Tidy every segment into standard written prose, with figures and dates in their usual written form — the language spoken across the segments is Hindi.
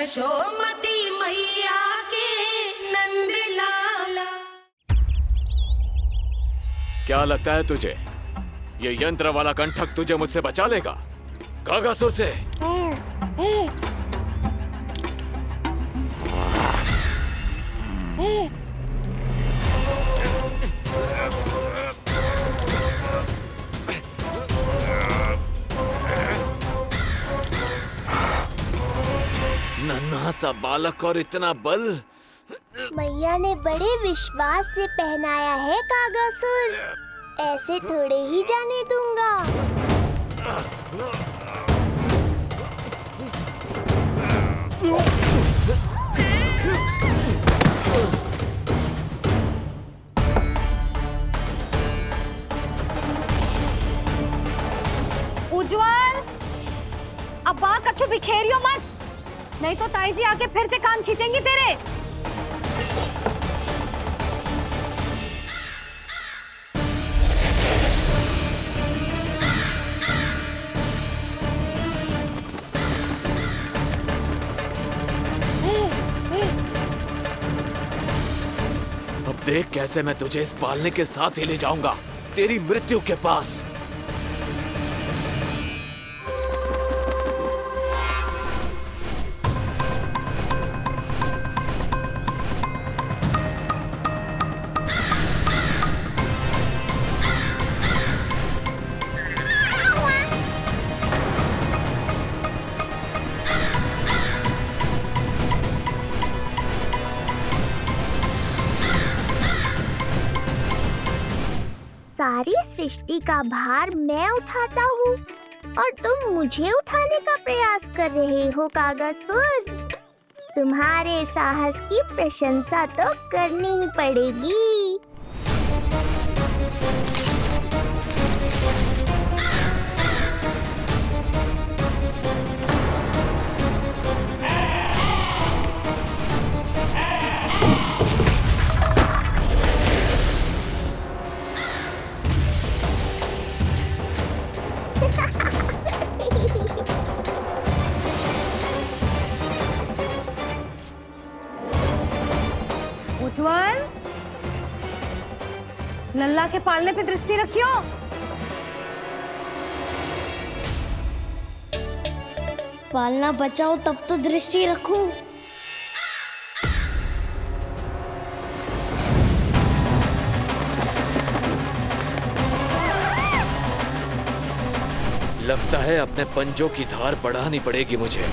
यशोमती मैया के नंद लाला। क्या लगता है तुझे ये यंत्र वाला कंठक तुझे मुझसे बचा लेगा कागासुर से? नन्हा सा बालक और इतना बल। मैया ने बड़े विश्वास से पहनाया है कागासुर, ऐसे थोड़े ही जाने दूंगा। उज्जवल, अब बाहर कच्चू बिखेरियो मत, नहीं तो ताई जी आके फिर से कान खींचेंगी तेरे। अब देख कैसे मैं तुझे इस पालने के साथ ही ले जाऊंगा तेरी मृत्यु के पास। सारी सृष्टि का भार मैं उठाता हूँ और तुम मुझे उठाने का प्रयास कर रहे हो कागासुर। तुम्हारे साहस की प्रशंसा तो करनी ही पड़ेगी। उज्जवल, लल्ला के पालने पे दृष्टि रखियो। पालना बचाओ तब तो दृष्टि रखूं। लगता है अपने पंजों की धार बढ़ानी पड़ेगी मुझे।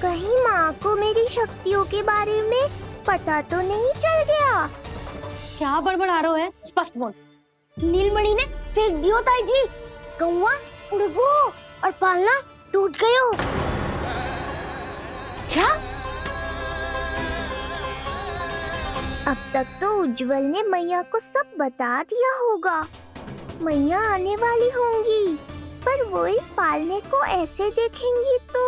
कहीं माँ को मेरी शक्तियों के बारे में पता तो नहीं चल गया? क्या बड़बड़ा रहे हो है? स्पष्ट बोल। नीलमणि ने फेंक दियो ताई जी, कौवा उड़ गयो और पालना टूट गयो। क्या? अब तक तो उज्जवल ने मैया को सब बता दिया होगा। मैया आने वाली होंगी, पर वो इस पालने को ऐसे देखेंगी तो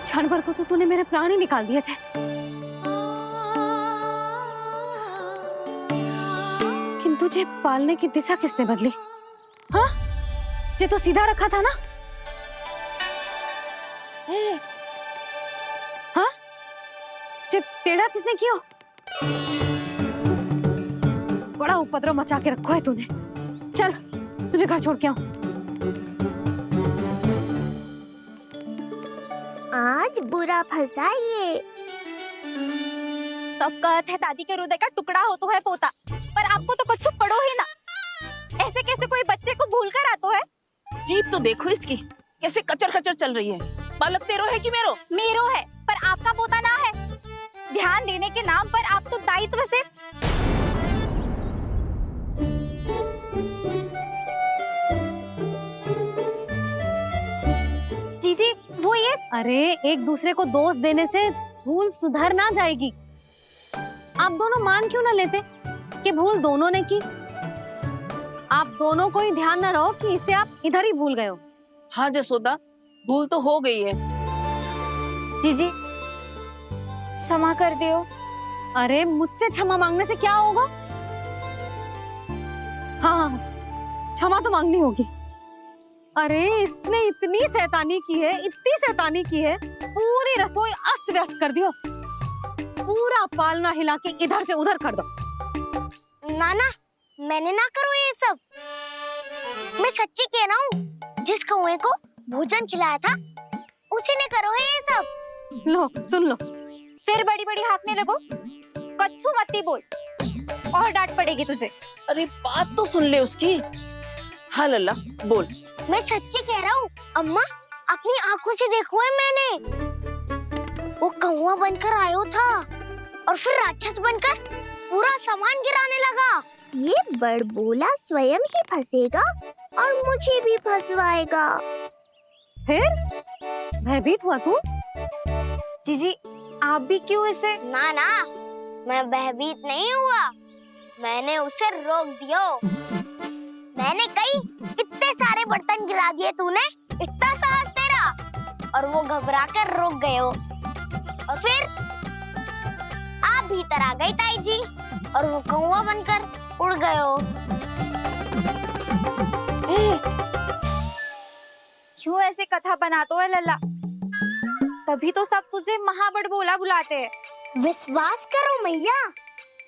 जानवर को तो तूने मेरे प्राण ही निकाल दिए थे, किंतु तुझे पालने की दिशा किसने बदली? हाँ, जे तो सीधा रखा था ना? हाँ, जे टेढ़ा किसने किया? बड़ा उपद्रव मचा के रखा है तूने। चल, तुझे घर छोड़ के आऊं। जरा फंसाइए। सब कहत है दादी के हृदय का टुकड़ा हो तो है पोता, पर आपको तो कुछ पड़ो ही ना। ऐसे कैसे कोई बच्चे को भूल कर आतो है? जीप तो देखो इसकी, कैसे कचर कचर चल रही है। बालक तेरो है कि मेरो? मेरो है, पर आपका पोता ना है। ध्यान देने के नाम पर आप तो दायित्व से जीजी वो ये। अरे एक दूसरे को दोष देने से भूल सुधर ना जाएगी। आप दोनों मान क्यों ना लेते कि भूल दोनों ने की? आप दोनों को ही ध्यान ना रहो कि इसे आप इधर ही भूल गए हो। हाँ जसोदा, भूल तो हो गई है। जीजी क्षमा कर दियो। अरे मुझसे क्षमा मांगने से क्या होगा? हाँ, क्षमा तो मांगनी होगी। अरे इसने इतनी शैतानी की है, इतनी शैतानी की है, पूरी रसोई अस्त व्यस्त कर दियो। पूरा पालना हिला के इधर से उधर कर दो। नाना, मैंने ना करो ये सब। मैं सच्ची कह रहा हूँ, जिस कौवे को भोजन खिलाया था उसी ने करो है ये सब। लो सुन लो। फिर बड़ी बड़ी हाँकने लगो। कच्छू मत बोल और डांट पड़ेगी तुझे। अरे बात तो सुन ले उसकी। हाँ लल्ला बोल। मैं सच्ची कह रहा हूँ अम्मा, अपनी आंखों से देखो है मैंने। वो कौवा बनकर आयो था और फिर राक्षस बनकर पूरा सामान गिराने लगा। ये बड़बोला स्वयं ही फंसेगा और मुझे भी फंसवाएगा। फिर भयभीत हुआ तू? जीजी आप भी क्यों इसे? ना ना, मैं भयभीत नहीं हुआ, मैंने उसे रोक दिया। मैंने कही इतने सारे बर्तन गिरा दिए तूने, इतना साहस तेरा, और वो घबरा कर रुक गए हो। और फिर आप भीतर आ गई ताई जी और वो कौवा बनकर उड़ गए हो। क्यों ऐसे कथा बनाते है लल्ला? तभी तो सब तुझे महाबड़बोला बुलाते हैं। विश्वास करो मैया,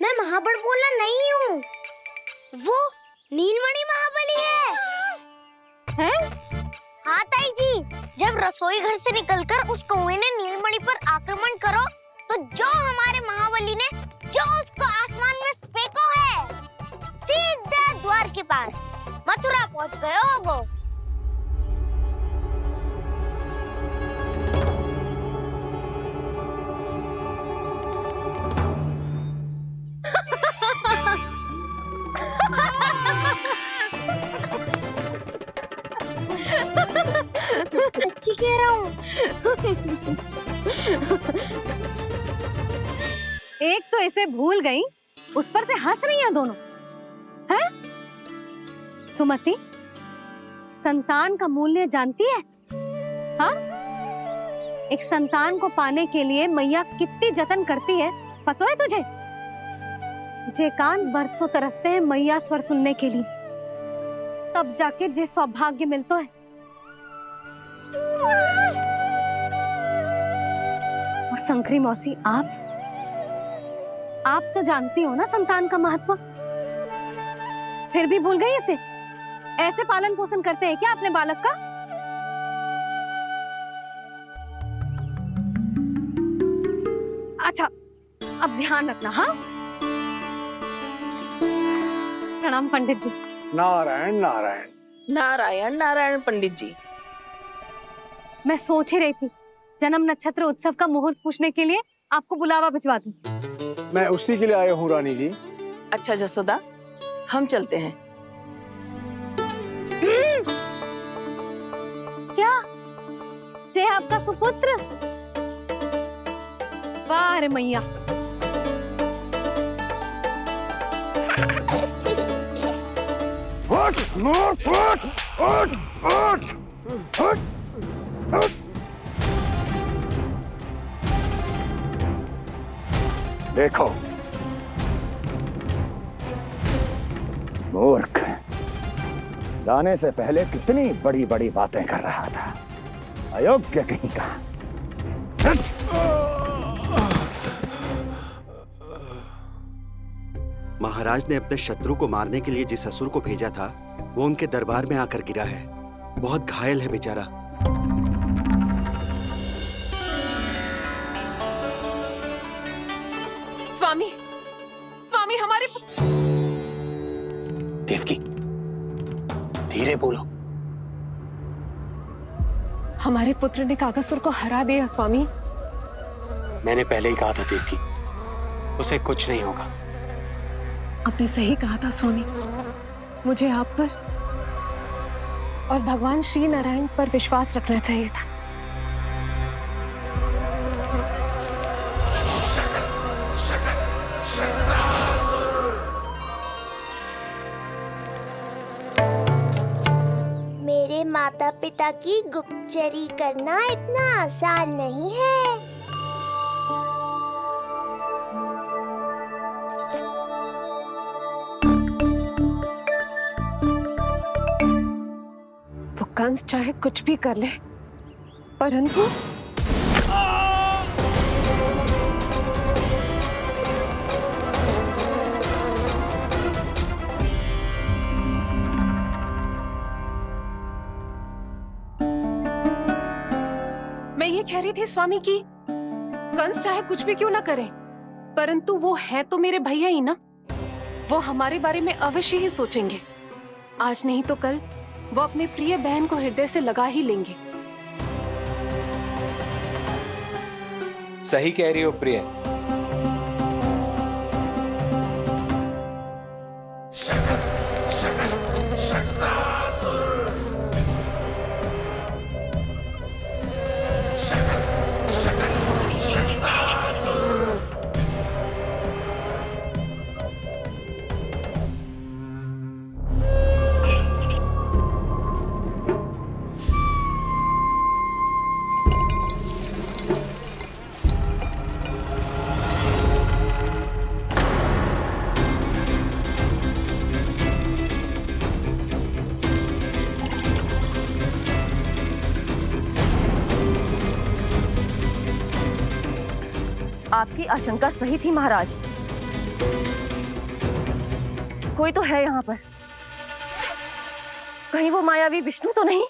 मैं महाबड़बोला नहीं हूँ, वो नीलमणि महाबली है। हैं? हाँ ताई जी, जब रसोई घर से निकलकर उस कौवे ने नीलमणि पर आक्रमण करो तो जो हमारे महाबली ने जो उसको आसमान में फेंको है, सीधा द्वार के पास मथुरा पहुँच गए होगो। सच्ची कह रहा हूँ। एक तो इसे भूल गई, उस पर से हंस रही हैं दोनों। हैं? सुमति, संतान का मूल्य जानती है? हाँ? एक संतान को पाने के लिए मैया कितनी जतन करती है, पता है तुझे? जे कान बरसों तरसते हैं मैया स्वर सुनने के लिए, तब जाके जे सौभाग्य मिलता है। और शंकरी मौसी, आप तो जानती हो ना संतान का महत्व, फिर भी भूल गई इसे? ऐसे पालन पोषण करते हैं क्या अपने बालक का? अच्छा, अब ध्यान रखना। हाँ, प्रणाम पंडित जी। नारायण नारायण। नारायण नारायण पंडित जी। मैं सोच ही रही थी जन्म नक्षत्र उत्सव का मुहूर्त पूछने के लिए आपको बुलावा भिजवा दूं। मैं उसी के लिए आया हूँ रानी जी। अच्छा जसोदा, हम चलते हैं। क्या जे आपका सुपुत्र? वाह रे मैया। उठ, उठ, उठ, उठ, उठ, उठ, उठ। देखो मूर्ख, जाने से पहले कितनी बड़ी बड़ी बातें कर रहा था, अयोग्य कहीं का। महाराज ने अपने शत्रु को मारने के लिए जिस असुर को भेजा था वो उनके दरबार में आकर गिरा है, बहुत घायल है बेचारा। धीरे बोलो। हमारे पुत्र ने कागासुर को हरा दिया स्वामी। मैंने पहले ही कहा था देवकी, उसे कुछ नहीं होगा। आपने सही कहा था स्वामी। मुझे आप पर और भगवान श्री नारायण पर विश्वास रखना चाहिए था। मेरे माता पिता की गुप्तचरी करना इतना आसान नहीं है। वो कंस चाहे कुछ भी कर ले, परंतु मैं ये कह रही थी स्वामी कि कंस चाहे कुछ भी क्यों ना करे, परंतु वो है तो मेरे भैया ही ना। वो हमारे बारे में अवश्य ही सोचेंगे। आज नहीं तो कल वो अपने प्रिय बहन को हृदय से लगा ही लेंगे। सही कह रही हो प्रिय। आपकी आशंका सही थी महाराज। कोई तो है यहाँ पर। कहीं वो मायावी विष्णु तो नहीं?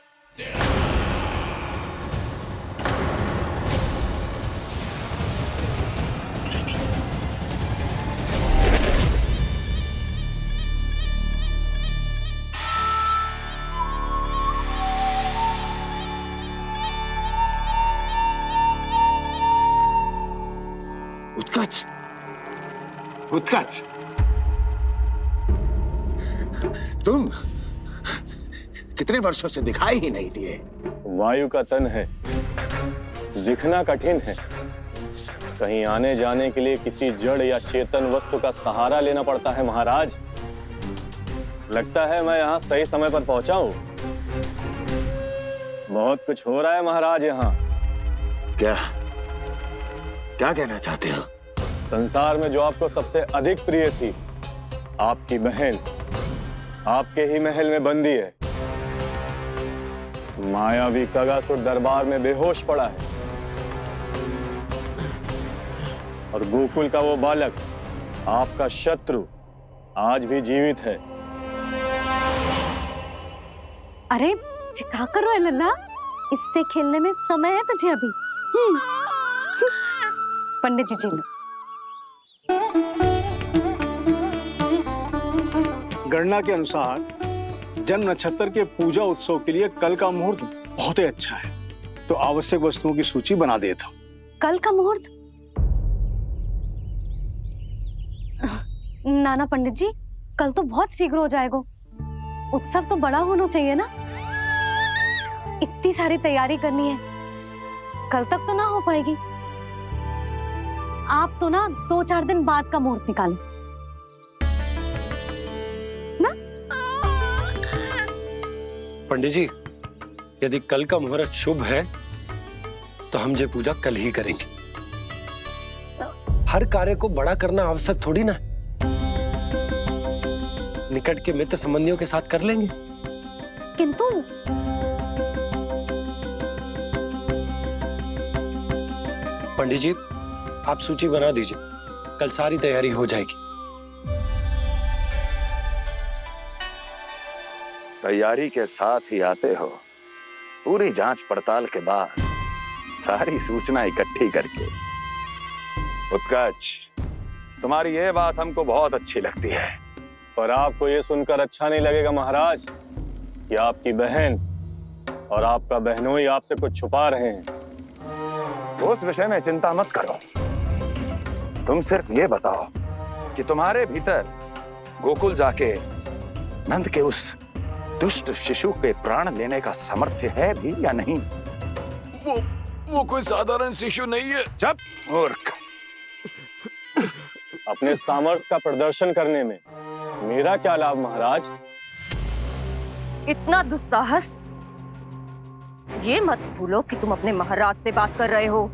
उत्कच, उत्कच, तुम कितने वर्षों से दिखाई ही नहीं दिए। वायु का तन है, दिखना कठिन है। कहीं आने जाने के लिए किसी जड़ या चेतन वस्तु का सहारा लेना पड़ता है महाराज। लगता है मैं यहाँ सही समय पर पहुंचा हूँ। बहुत कुछ हो रहा है महाराज यहाँ। क्या क्या कहना चाहते हो? संसार में जो आपको सबसे अधिक प्रिय थी, आपकी बहन आपके ही महल में बंदी है। मायावी कागासुर दरबार में बेहोश पड़ा है और गोकुल का वो बालक, आपका शत्रु, आज भी जीवित है। अरे चिका करो है लल्ला, इससे खेलने में समय है तुझे अभी। पंडित जी लो। गणना के अनुसार जन्म नक्षत्र के पूजा उत्सव के लिए कल का मुहूर्त बहुत ही अच्छा है, तो आवश्यक वस्तुओं की सूची बना देता हूँ। कल का मुहूर्त? नाना पंडित जी, कल तो बहुत शीघ्र हो जाएगा। उत्सव तो बड़ा होना चाहिए ना। इतनी सारी तैयारी करनी है, कल तक तो ना हो पाएगी। आप तो ना 2-4 दिन बाद का मुहूर्त निकालो ना। पंडित जी, यदि कल का मुहूर्त शुभ है तो हम ये पूजा कल ही करेंगे। हर कार्य को बड़ा करना आवश्यक थोड़ी ना। निकट के मित्र संबंधियों के साथ कर लेंगे। किंतु पंडित जी, आप सूची बना दीजिए, कल सारी तैयारी हो जाएगी। तैयारी के साथ ही आते हो, पूरी जांच पड़ताल के बाद सारी सूचना इकट्ठी करके। उत्कच, तुम्हारी ये बात हमको बहुत अच्छी लगती है। पर आपको ये सुनकर अच्छा नहीं लगेगा महाराज। कि आपकी बहन और आपका बहनोई आपसे कुछ छुपा रहे हैं। उस विषय में चिंता मत करो। तुम सिर्फ ये बताओ कि तुम्हारे भीतर गोकुल जाके नंद के उस दुष्ट शिशु के प्राण लेने का सामर्थ्य है भी या नहीं? वो कोई साधारण शिशु नहीं है। चुप मूर्ख। अपने सामर्थ्य का प्रदर्शन करने में मेरा क्या लाभ महाराज? इतना दुस्साहस? ये मत भूलो कि तुम अपने महाराज से बात कर रहे हो।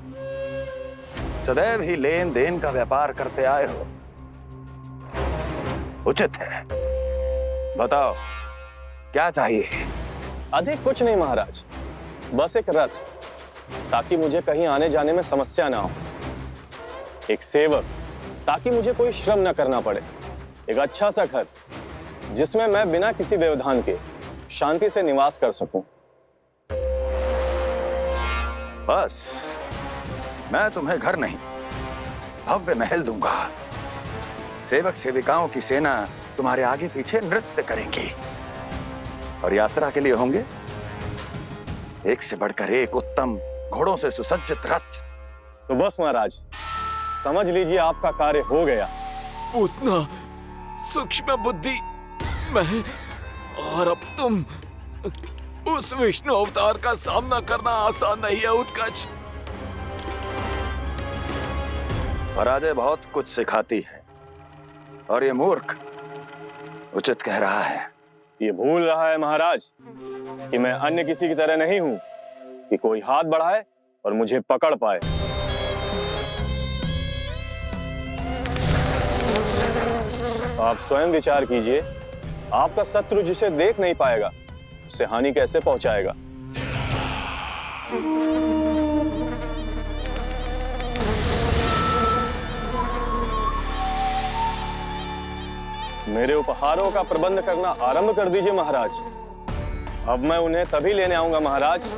सदैव ही लेन देन का व्यापार करते आए हो, उचित है। बताओ क्या चाहिए? अधिक कुछ नहीं महाराज, बस एक रथ, ताकि मुझे कहीं आने जाने में समस्या ना हो। एक सेवक, ताकि मुझे कोई श्रम न करना पड़े। एक अच्छा सा घर, जिसमें मैं बिना किसी व्यवधान के शांति से निवास कर सकूं। बस, मैं तुम्हें घर नहीं, भव्य महल दूंगा। सेवक सेविकाओं की सेना तुम्हारे आगे पीछे नृत्य करेंगी और यात्रा के लिए होंगे एक से बढ़कर एक उत्तम घोड़ों से सुसज्जित रथ। तो बस महाराज, समझ लीजिए आपका कार्य हो गया। उतना सूक्ष्म बुद्धि मैं, और अब तुम, उस विष्णु अवतार का सामना करना आसान नहीं है उत्कच। पराजय बहुत कुछ सिखाती है और ये मूर्ख उचित कह रहा है। ये भूल रहा है महाराज कि मैं अन्य किसी की तरह नहीं हूं कि कोई हाथ बढ़ाए और मुझे पकड़ पाए। आप स्वयं विचार कीजिए, आपका शत्रु जिसे देख नहीं पाएगा उससे हानि कैसे पहुंचाएगा? मेरे उपहारों का प्रबंध करना आरंभ कर दीजिए महाराज। अब मैं उन्हें तभी लेने आऊंगा महाराज,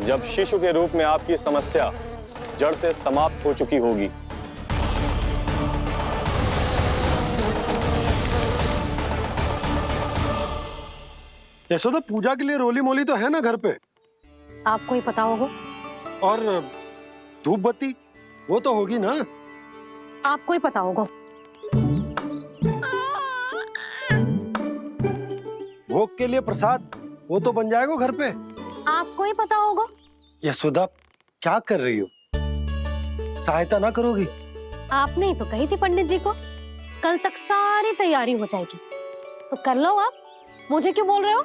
जब शिशु के रूप में आपकी समस्या जड़ से समाप्त हो चुकी होगी। यशोदा, पूजा के लिए रोली मोली तो है ना घर पे? आपको ही पता होगा। और धूप बत्ती वो तो होगी ना? आपको ही पता होगा। भोग के लिए प्रसाद वो तो बन जाएगा घर पे। आपको ही पता होगा। यशोदा, क्या कर रही हो? सहायता ना करोगी? आपने ही तो कही थी पंडित जी को, कल तक सारी तैयारी हो जाएगी, तो कर लो आप। मुझे क्यों बोल रहे हो?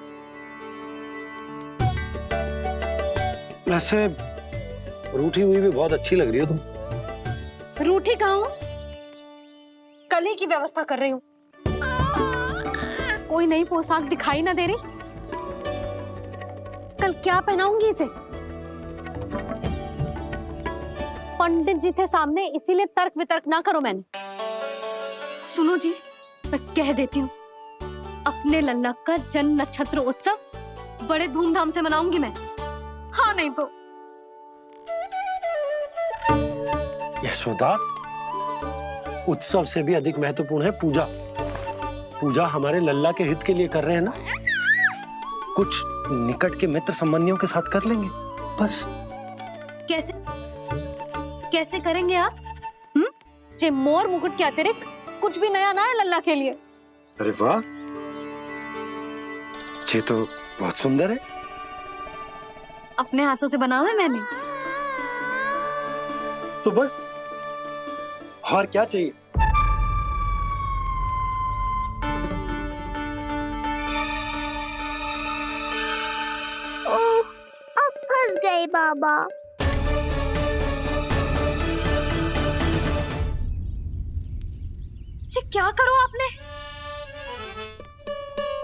वैसे रूठी हुई भी बहुत अच्छी लग रही हो तुम। रूठी कहाँ हूँ? कल ही की व्यवस्था कर रही हूँ। कोई नई पोशाक दिखाई ना दे रही? कल क्या पहनाऊंगी इसे? पंडित जी थे सामने, इसीलिए तर्क वितर्क ना करो। मैंने सुनो जी, मैं कह देती हूँ, अपने लल्ला का जन्म नक्षत्र उत्सव बड़े धूमधाम से मनाऊंगी मैं। हाँ नहीं तो। यशोदा, उत्सव से भी अधिक महत्वपूर्ण है पूजा। पूजा हमारे लल्ला के हित के लिए कर रहे हैं ना, कुछ निकट के मित्र संबंधियों के साथ कर लेंगे बस। कैसे कैसे करेंगे आप? जे मोर मुकुट के अतिरिक्त कुछ भी नया ना है लल्ला के लिए। अरे वाह, ये तो बहुत सुंदर है। अपने हाथों से बना है मैंने। तो बस, और क्या चाहिए? ओह, अब फंस गए बाबा। जी क्या करो आपने?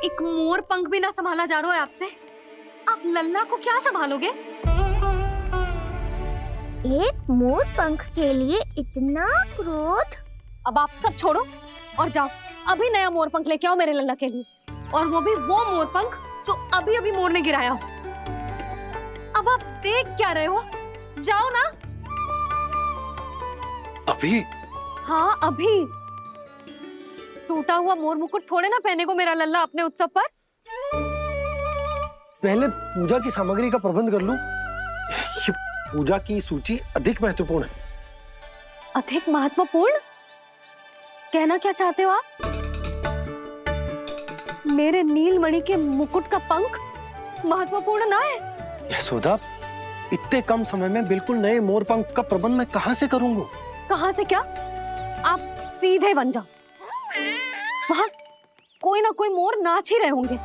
एक मोर पंख भी ना संभाला जा रहा है आपसे। आप लल्ला को क्या संभालोगे? एक मोर पंख के लिए इतना क्रोध? अब आप सब छोड़ो और जाओ, अभी नया मोर पंख लेके आओ मेरे लल्ला के लिए, और वो भी वो मोर पंख जो अभी अभी मोर ने गिराया हो। अब आप देख क्या रहे हो? जाओ ना। अभी? हाँ अभी। टूटा हुआ मोर मुकुट थोड़े ना पहने को मेरा लल्ला अपने उत्सव पर। पहले पूजा की सामग्री का प्रबंध कर लूं। ये पूजा की सूची अधिक महत्वपूर्ण है। अधिक महत्वपूर्ण? कहना क्या चाहते हो आप? मेरे नीलमणि के मुकुट का पंख महत्वपूर्ण ना है? यशोदा, इतने कम समय में बिल्कुल नए मोर पंख का प्रबंध मैं कहां से करूंगा? कहां से क्या? आप सीधे बन जाओ। वहां कोई ना कोई मोर नाच ही रहे होंगे।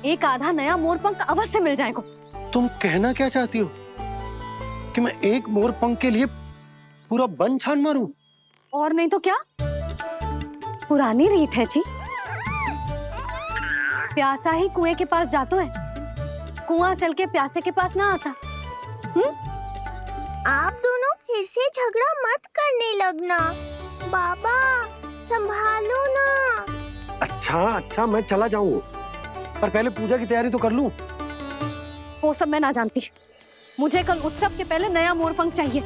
एक आधा नया मोर पंख अवश्य मिल जाएगा। तुम कहना क्या चाहती हो कि मैं एक मोर पंख के लिए पूरा वन छान मारूं? और नहीं तो क्या, पुरानी रीत है जी। प्यासा ही कुएं के पास जातो है, कुआं चल के प्यासे के पास ना आता। आप दोनों फिर से झगड़ा मत करने लगना। बाबा संभालो ना। अच्छा, मैं चला जाऊंगा, पर पहले पूजा की तैयारी तो कर लूं। वो सब मैं ना जानती। मुझे कल उत्सव के पहले नया मोरपंख चाहिए।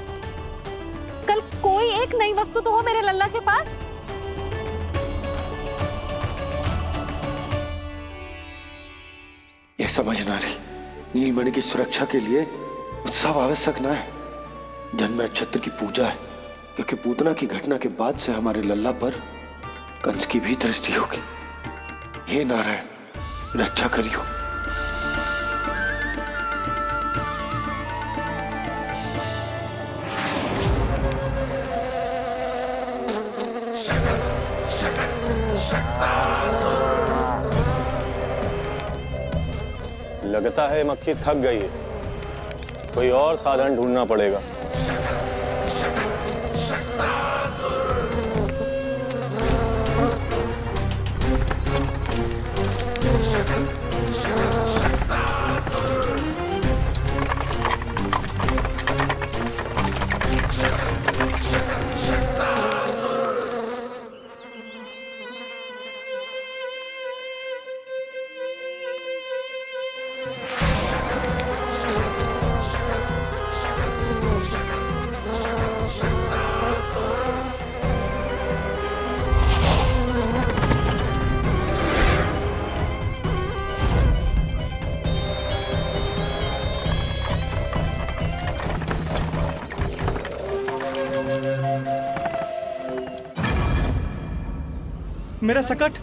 कल कोई एक नई वस्तु तो हो मेरे लल्ला के पास। ये समझ ना रही, नीलमणि की सुरक्षा के लिए उत्सव आवश्यक ना है। जन्म नक्षत्र की पूजा है, क्योंकि पूतना की घटना के बाद से हमारे लल्ला पर कंस की भी दृष्टि होगी। हे नारायण, रक्षा करियो। लगता है मक्खी थक गई है, कोई और साधन ढूंढना पड़ेगा। मेरा सकट।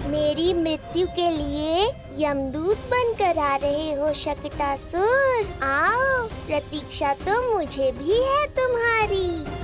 मेरी मृत्यु के लिए यमदूत बनकर आ रहे हो शकटासुर। आओ, प्रतीक्षा तो मुझे भी है तुम्हारी।